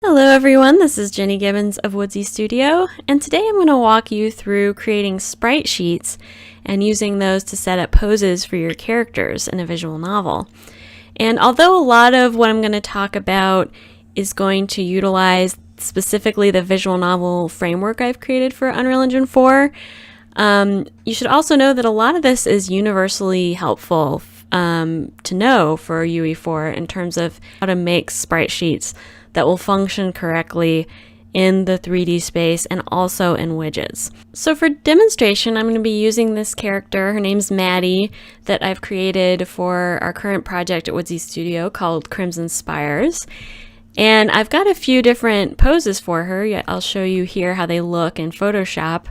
Hello everyone, this is Jenny Gibbons of Woodsy Studio, and today I'm going to walk you through creating sprite sheets and using those to set up poses for your characters in a visual novel. And although a lot of what I'm going to talk about is going to utilize specifically the visual novel framework I've created for Unreal Engine 4, you should also know that a lot of this is universally helpful to know for UE4 in terms of how to make sprite sheets that will function correctly in the 3D space and also in widgets. So for demonstration, I'm going to be using this character. Her name's Maddie, that I've created for our current project at Woodsy Studio called Crimson Spires. And I've got a few different poses for her. I'll show you here how they look in Photoshop.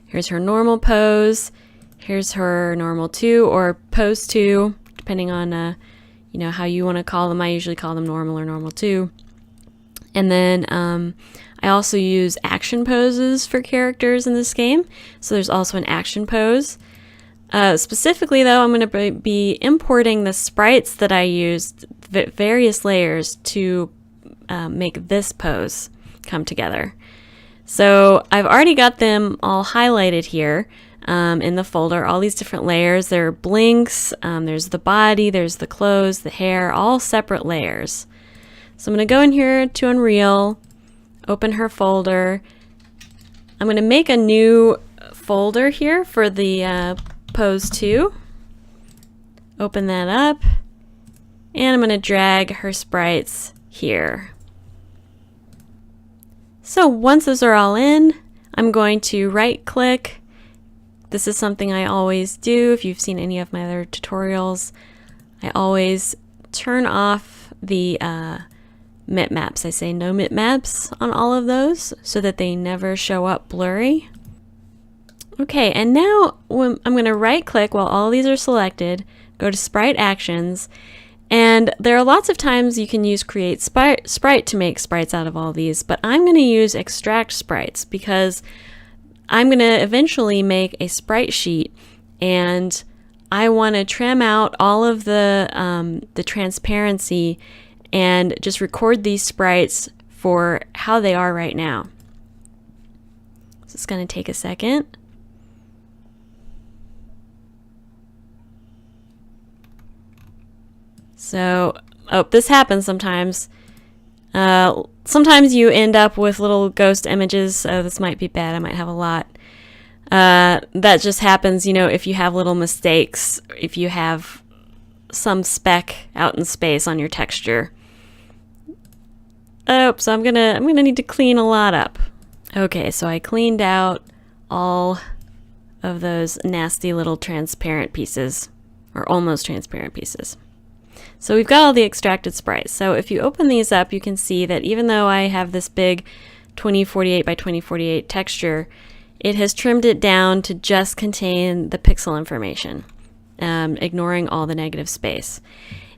Here's her normal pose. Here's her normal 2 or pose 2, depending on how you want to call them. I usually call them normal or normal 2. And then I also use action poses for characters in this game. So there's also an action pose. Specifically though, I'm going to be importing the sprites that I used, various layers, to make this pose come together. So I've already got them all highlighted here in the folder, all these different layers. There are blinks, there's the body, there's the clothes, the hair, all separate layers. So I'm going to go in here to Unreal, open her folder. I'm going to make a new folder here for the pose 2. Open that up, and I'm going to drag her sprites here. So once those are all in, I'm going to right click. This is something I always do. If you've seen any of my other tutorials, I always turn off the bitmaps. I say no bitmaps on all of those so that they never show up blurry. Okay, and now I'm going to right click while all these are selected, go to Sprite Actions, and there are lots of times you can use Create Sprite to make sprites out of all these, but I'm going to use Extract Sprites because I'm going to eventually make a sprite sheet, and I want to trim out all of the transparency and just record these sprites for how they are right now. So it's going to take a second. So, this happens sometimes. Sometimes you end up with little ghost images, so this might be bad. I might have a lot. That just happens, if you have little mistakes, if you have some speck out in space on your texture. So I'm gonna need to clean a lot up. Okay, so I cleaned out all of those nasty little transparent pieces, or almost transparent pieces. So we've got all the extracted sprites. So if you open these up, you can see that even though I have this big 2048 by 2048 texture, it has trimmed it down to just contain the pixel information, ignoring all the negative space.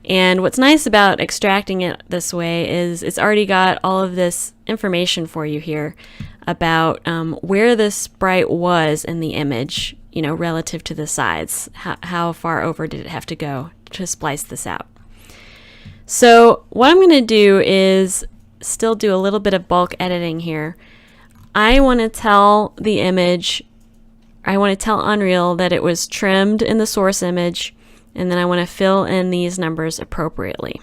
And what's nice about extracting it this way is it's already got all of this information for you here about where the sprite was in the image, relative to the sides. How far over did it have to go to splice this out? So what I'm going to do is still do a little bit of bulk editing here. I want to tell the image, I want to tell Unreal that it was trimmed in the source image, and then I want to fill in these numbers appropriately.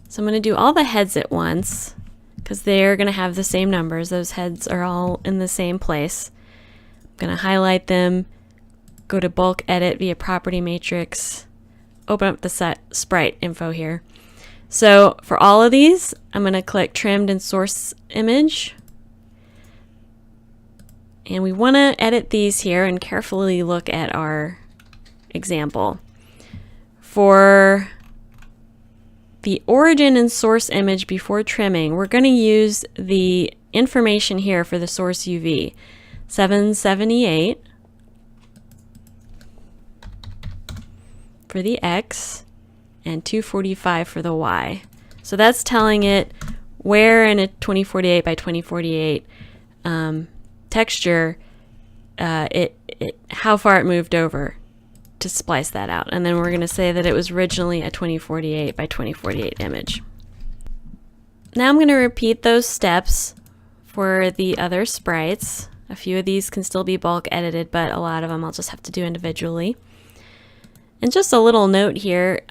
So I'm going to do all the heads at once because they're going to have the same numbers. Those heads are all in the same place. I'm going to highlight them, go to bulk edit via property matrix, open up the sprite info here. So for all of these, I'm going to click trimmed in source image. And we want to edit these here and carefully look at our example. For the origin and source image before trimming, we're going to use the information here for the source UV, 778 for the X and 245 for the Y. So that's telling it where in a 2048 by 2048 texture how far it moved over to splice that out. And then we're going to say that it was originally a 2048 by 2048 image. Now I'm going to repeat those steps for the other sprites. A few of these can still be bulk edited, but a lot of them I'll just have to do individually. And just a little note here,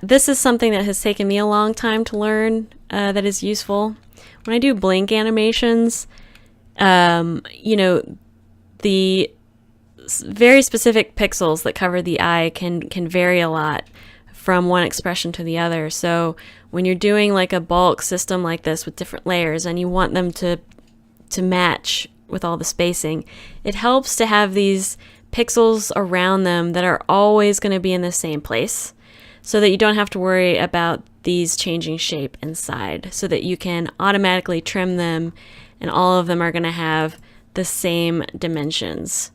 this is something that has taken me a long time to learn that is useful. When I do blink animations, you know, the very specific pixels that cover the eye can vary a lot from one expression to the other. So when you're doing like a bulk system like this with different layers and you want them to match with all the spacing, it helps to have these pixels around them that are always going to be in the same place, so that you don't have to worry about these changing shape inside, so that you can automatically trim them and all of them are going to have the same dimensions.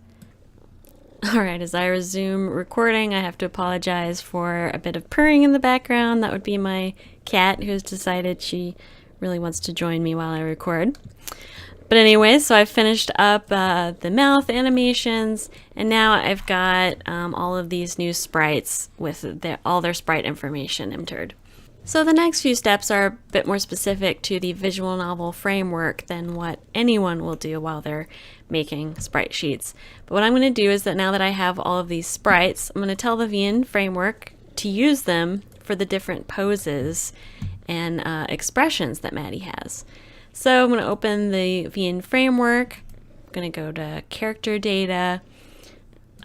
Alright, as I resume recording, I have to apologize for a bit of purring in the background. That would be my cat who's decided she really wants to join me while I record. But anyway, so I've finished up the mouth animations, and now I've got all of these new sprites with all their sprite information entered. So the next few steps are a bit more specific to the visual novel framework than what anyone will do while they're making sprite sheets. But what I'm going to do is that now that I have all of these sprites, I'm going to tell the VN framework to use them for the different poses and expressions that Maddie has. So I'm going to open the VN framework. I'm going to go to character data.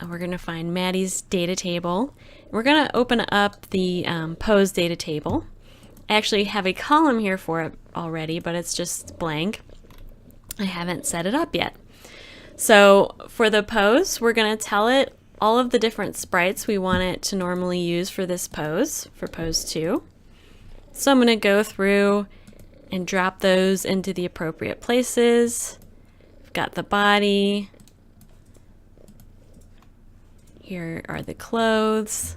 We're going to find Maddie's data table. We're going to open up the pose data table. I actually have a column here for it already, but it's just blank. I haven't set it up yet. So for the pose, we're going to tell it all of the different sprites we want it to normally use for this pose, for pose 2. So I'm going to go through and drop those into the appropriate places. I've got the body. Here are the clothes.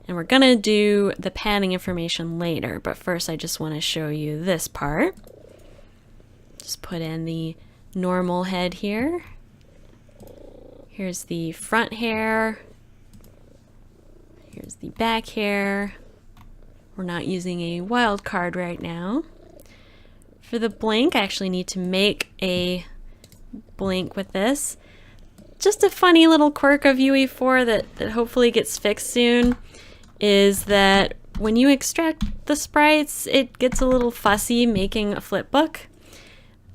And we're gonna do the padding information later, but first I just want to show you this part. Just put in the normal head here. Here's the front hair. Here's the back hair. We're not using a wildcard right now. For the blink, I actually need to make a blink with this. Just a funny little quirk of UE4 that hopefully gets fixed soon is that when you extract the sprites, it gets a little fussy making a flipbook.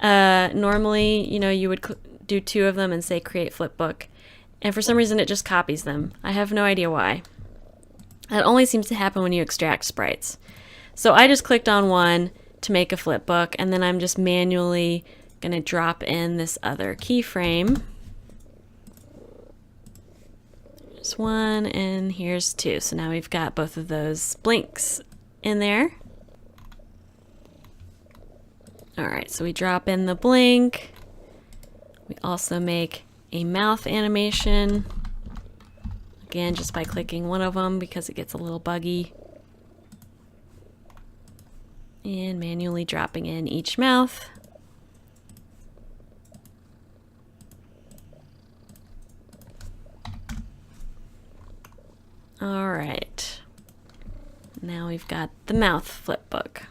Normally, you know, you would do 2 of them and say create flipbook, and for some reason it just copies them. I have no idea why. That only seems to happen when you extract sprites. So I just clicked on one to make a flipbook, and then I'm just manually going to drop in this other keyframe. Here's 1 and here's 2. So now we've got both of those blinks in there. Alright, so we drop in the blink. We also make a mouth animation. Again, just by clicking one of them because it gets a little buggy. And manually dropping in each mouth. Alright. Now we've got the mouth flipbook.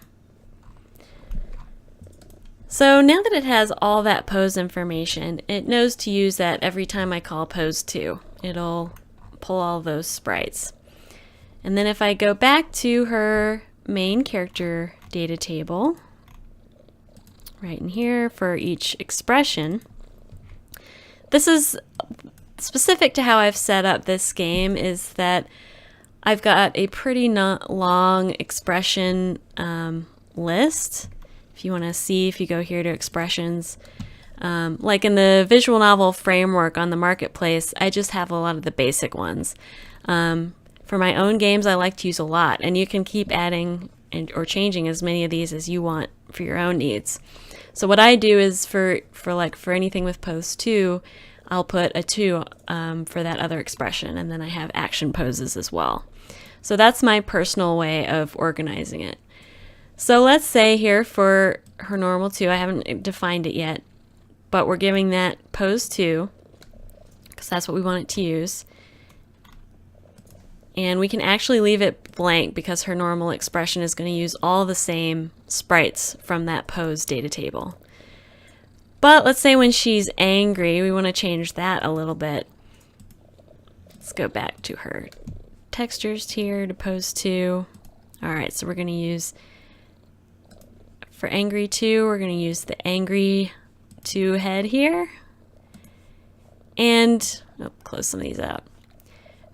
So now that it has all that pose information, it knows to use that every time I call pose 2. It'll pull all those sprites. And then if I go back to her main character data table, right in here for each expression, this is specific to how I've set up this game, is that I've got a pretty long expression list. If you want to see, if you go here to expressions, like in the visual novel framework on the marketplace, I just have a lot of the basic ones. For my own games, I like to use a lot, and you can keep adding or changing as many of these as you want for your own needs. So what I do is for anything with pose 2, I'll put a 2 for that other expression, and then I have action poses as well. So that's my personal way of organizing it. So let's say here for her normal 2, I haven't defined it yet, but we're giving that pose 2. because that's what we want it to use. And we can actually leave it blank because her normal expression is going to use all the same sprites from that pose data table. But let's say when she's angry, we want to change that a little bit. Let's go back to her textures here to pose 2. All right, so we're going to use, for angry 2, we're going to use the angry 2 head here. And, close some of these out.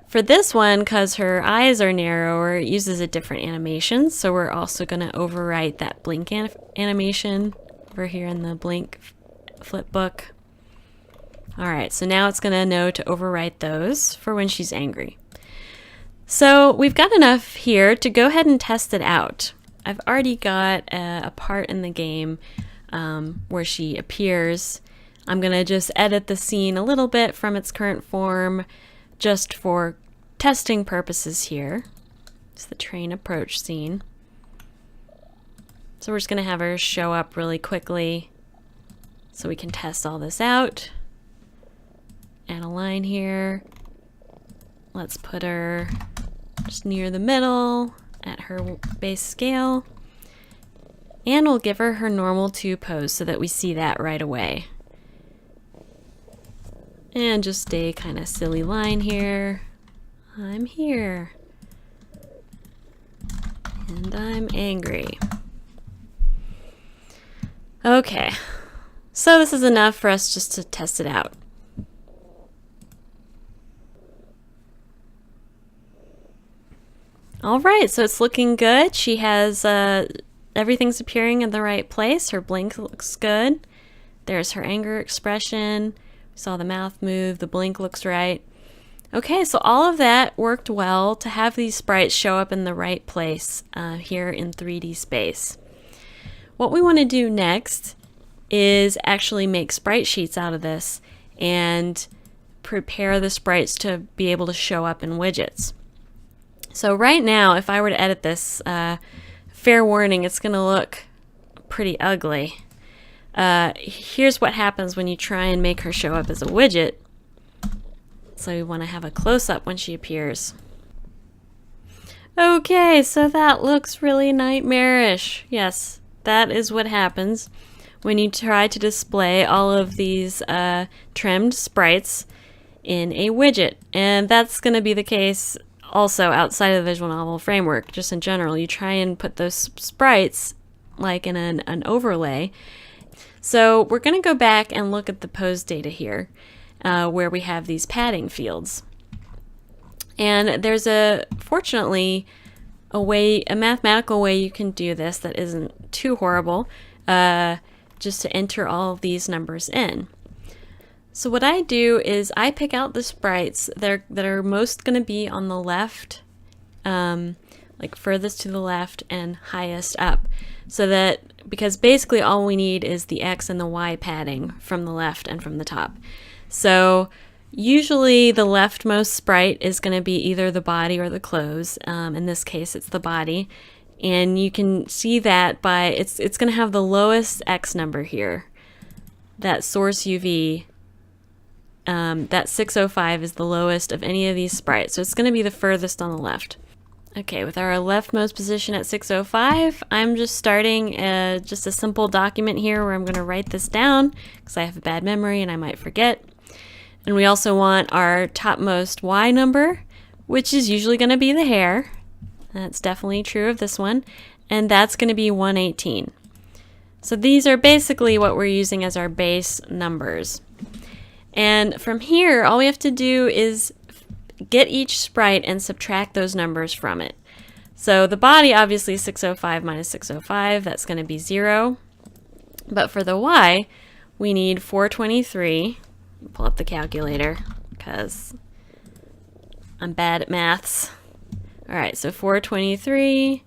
For this one, because her eyes are narrower, it uses a different animation, so we're also going to overwrite that blink animation over here in the blink flip book. Alright, so now it's going to know to overwrite those for when she's angry. So we've got enough here to go ahead and test it out. I've already got a part in the game where she appears. I'm going to just edit the scene a little bit from its current form just for testing purposes here. It's the train approach scene. So we're just going to have her show up really quickly so we can test all this out. Add a line here. Let's put her just near the middle at her base scale. And we'll give her her normal 2 pose so that we see that right away. And just a kind of silly line here. I'm here. And I'm angry. Okay, so this is enough for us just to test it out. All right, so it's looking good. She has, everything's appearing in the right place. Her blink looks good. There's her anger expression. We saw the mouth move, the blink looks right. Okay, so all of that worked well to have these sprites show up in the right place here in 3D space. What we want to do next is actually make sprite sheets out of this and prepare the sprites to be able to show up in widgets. So right now, if I were to edit this, fair warning, it's going to look pretty ugly. Here's what happens when you try and make her show up as a widget. So we want to have a close-up when she appears. Okay, so that looks really nightmarish. Yes, that is what happens when you try to display all of these trimmed sprites in a widget. And that's going to be the case also outside of the visual novel framework. Just in general, you try and put those sprites like in an overlay. So we're going to go back and look at the pose data here where we have these padding fields. And there's fortunately a mathematical way you can do this that isn't too horrible, just to enter all of these numbers in. So what I do is I pick out the sprites that are most going to be on the left, like furthest to the left and highest up. So that, because basically all we need is the X and the Y padding from the left and from the top. So usually the leftmost sprite is going to be either the body or the clothes. In this case, it's the body. And you can see that by, it's going to have the lowest X number here. That source UV, that 605 is the lowest of any of these sprites. So it's going to be the furthest on the left. Okay, with our leftmost position at 605, I'm just starting just a simple document here where I'm going to write this down because I have a bad memory and I might forget. And we also want our topmost Y number, which is usually going to be the hair. That's definitely true of this one. And that's going to be 118. So these are basically what we're using as our base numbers. And from here, all we have to do is get each sprite and subtract those numbers from it. So the body, obviously 605 minus 605, that's going to be 0. But for the Y, we need 423. Pull up the calculator because I'm bad at maths. All right, so 423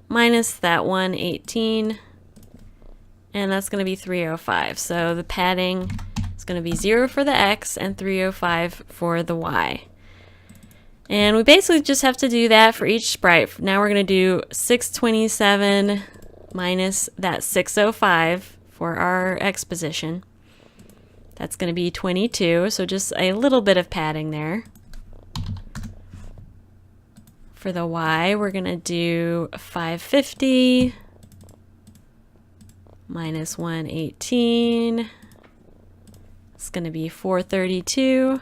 minus that 118, and that's going to be 305. So the padding is going to be 0 for the X and 305 for the Y. And we basically just have to do that for each sprite. Now we're going to do 627 minus that 605 for our X position. That's going to be 22, so just a little bit of padding there. For the Y, we're going to do 550 minus 118. It's going to be 432.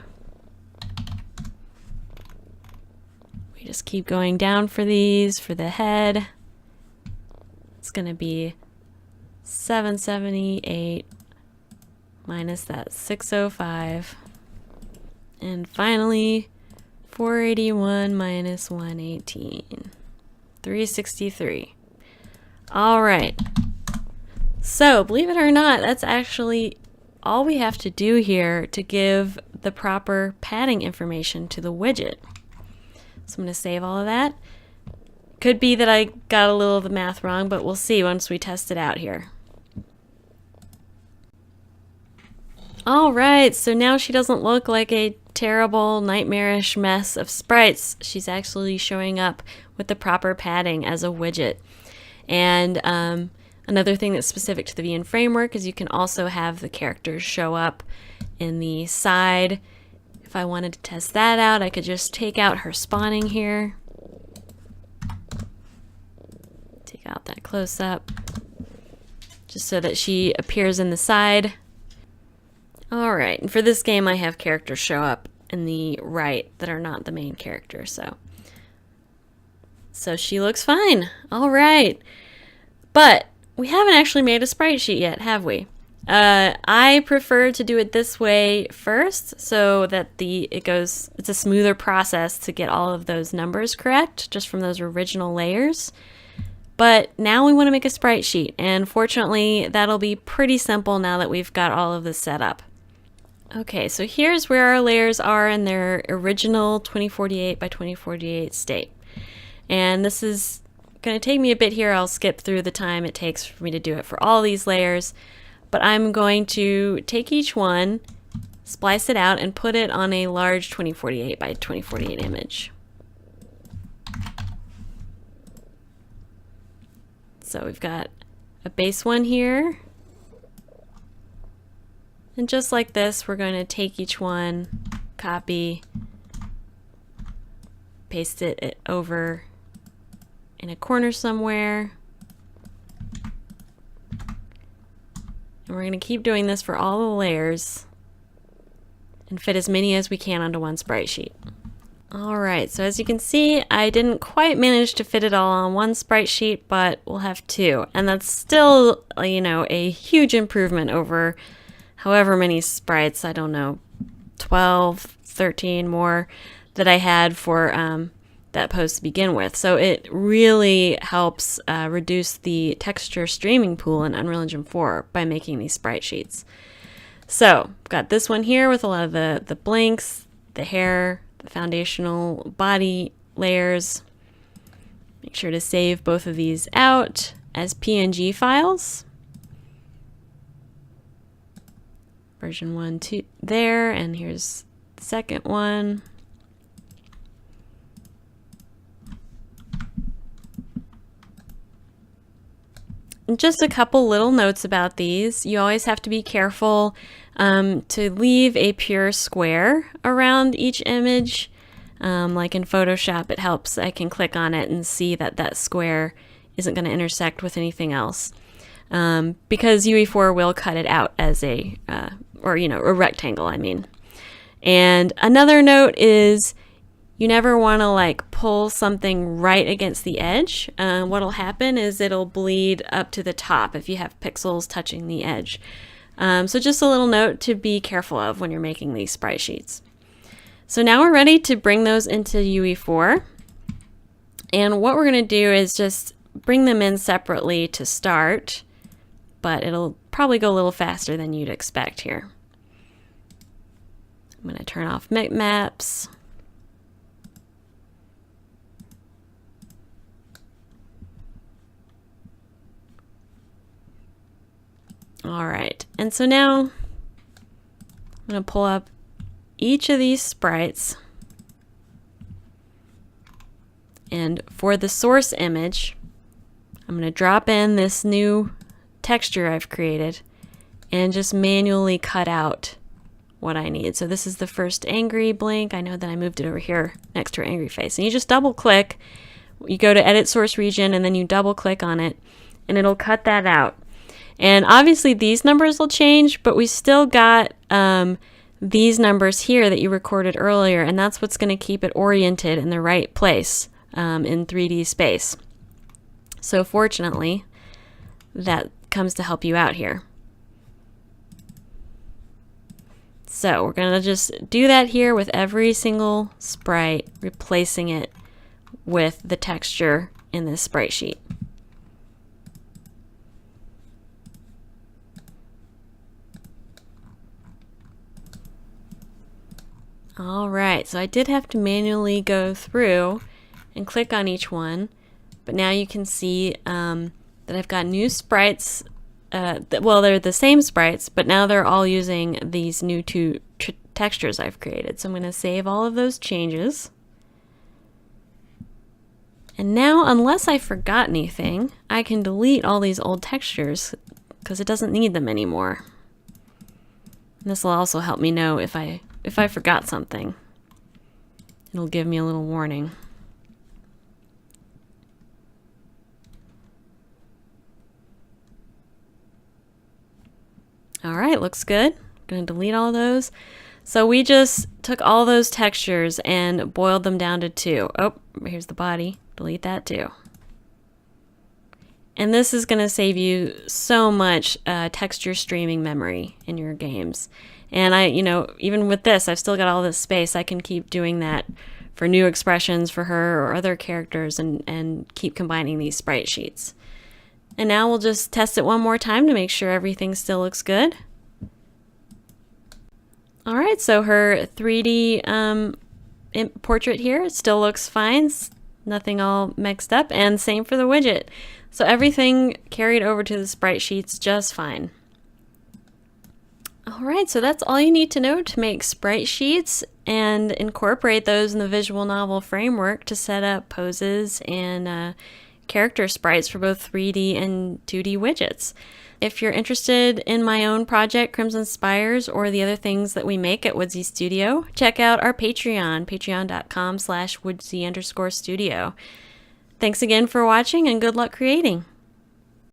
We just keep going down for these. For the head, it's going to be 778 minus that 605. And finally, 481 minus 118. 363. All right. So, believe it or not, that's actually all we have to do here to give the proper padding information to the widget. So I'm going to save all of that. Could be that I got a little of the math wrong, but we'll see once we test it out here. All right, so now she doesn't look like a terrible, nightmarish mess of sprites. She's actually showing up with the proper padding as a widget. And another thing that's specific to the VN framework is you can also have the characters show up in the side. If I wanted to test that out, I could just take out her spawning here. Take out that close-up, just so that she appears in the side. All right, and for this game, I have characters show up in the right that are not the main character, so she looks fine. All right, but we haven't actually made a sprite sheet yet, have we? I prefer to do it this way first, so that it's a smoother process to get all of those numbers correct, just from those original layers. But now we want to make a sprite sheet, and fortunately, that'll be pretty simple now that we've got all of this set up. Okay, so here's where our layers are in their original 2048 by 2048 state. And this is going to take me a bit here. I'll skip through the time it takes for me to do it for all these layers. But I'm going to take each one, splice it out, and put it on a large 2048 by 2048 image. So we've got a base one here. And just like this, we're going to take each one, copy, paste it over in a corner somewhere. And we're going to keep doing this for all the layers and fit as many as we can onto one sprite sheet. All right, so as you can see, I didn't quite manage to fit it all on one sprite sheet, but we'll have two. And that's still, a huge improvement over however many sprites, I don't know, 12, 13 more that I had for that pose to begin with. So it really helps reduce the texture streaming pool in Unreal Engine 4 by making these sprite sheets. So I've got this one here with a lot of the blinks, the hair, the foundational body layers. Make sure to save both of these out as PNG files. Version 1, 2 there, and here's the second one. And just a couple little notes about these. You always have to be careful to leave a pure square around each image. Like in Photoshop, it helps. I can click on it and see that that square isn't going to intersect with anything else. Because UE4 will cut it out as a rectangle, I mean. And another note is you never want to pull something right against the edge. What'll happen is it'll bleed up to the top if you have pixels touching the edge. So just a little note to be careful of when you're making these sprite sheets. So now we're ready to bring those into UE4. And what we're going to do is just bring them in separately to start, but it'll probably go a little faster than you'd expect here. I'm going to turn off maps. All right, and so now I'm going to pull up each of these sprites, and for the source image, I'm going to drop in this new texture I've created and just manually cut out what I need. So this is the first angry blink. I know that I moved it over here next to her angry face. And you just double click, you go to edit source region, and then you double click on it, and it'll cut that out. And obviously these numbers will change, but we still got these numbers here that you recorded earlier, and that's what's going to keep it oriented in the right place in 3D space. So fortunately, that comes to help you out here. So we're going to just do that here with every single sprite, replacing it with the texture in this sprite sheet. Alright, so I did have to manually go through and click on each one, but now you can see that I've got new sprites. Well, they're the same sprites, but now they're all using these new two textures I've created. So I'm going to save all of those changes. And now, unless I forgot anything, I can delete all these old textures because it doesn't need them anymore. And this will also help me know if I forgot something. It'll give me a little warning. All right, looks good. I'm going to delete all those. So we just took all those textures and boiled them down to 2. Oh, here's the body. Delete that too. And this is going to save you so much texture streaming memory in your games. And even with this, I've still got all this space. I can keep doing that for new expressions for her or other characters and keep combining these sprite sheets. And now we'll just test it one more time to make sure everything still looks good. All right, so her 3D portrait here still looks fine. Nothing all mixed up, and same for the widget. So everything carried over to the sprite sheets just fine. All right, so that's all you need to know to make sprite sheets and incorporate those in the visual novel framework to set up poses and character sprites for both 3D and 2D widgets. If you're interested in my own project, Crimson Spires, or the other things that we make at Woodsy Studio, check out our Patreon, patreon.com/Woodsy_studio. Thanks again for watching, and good luck creating.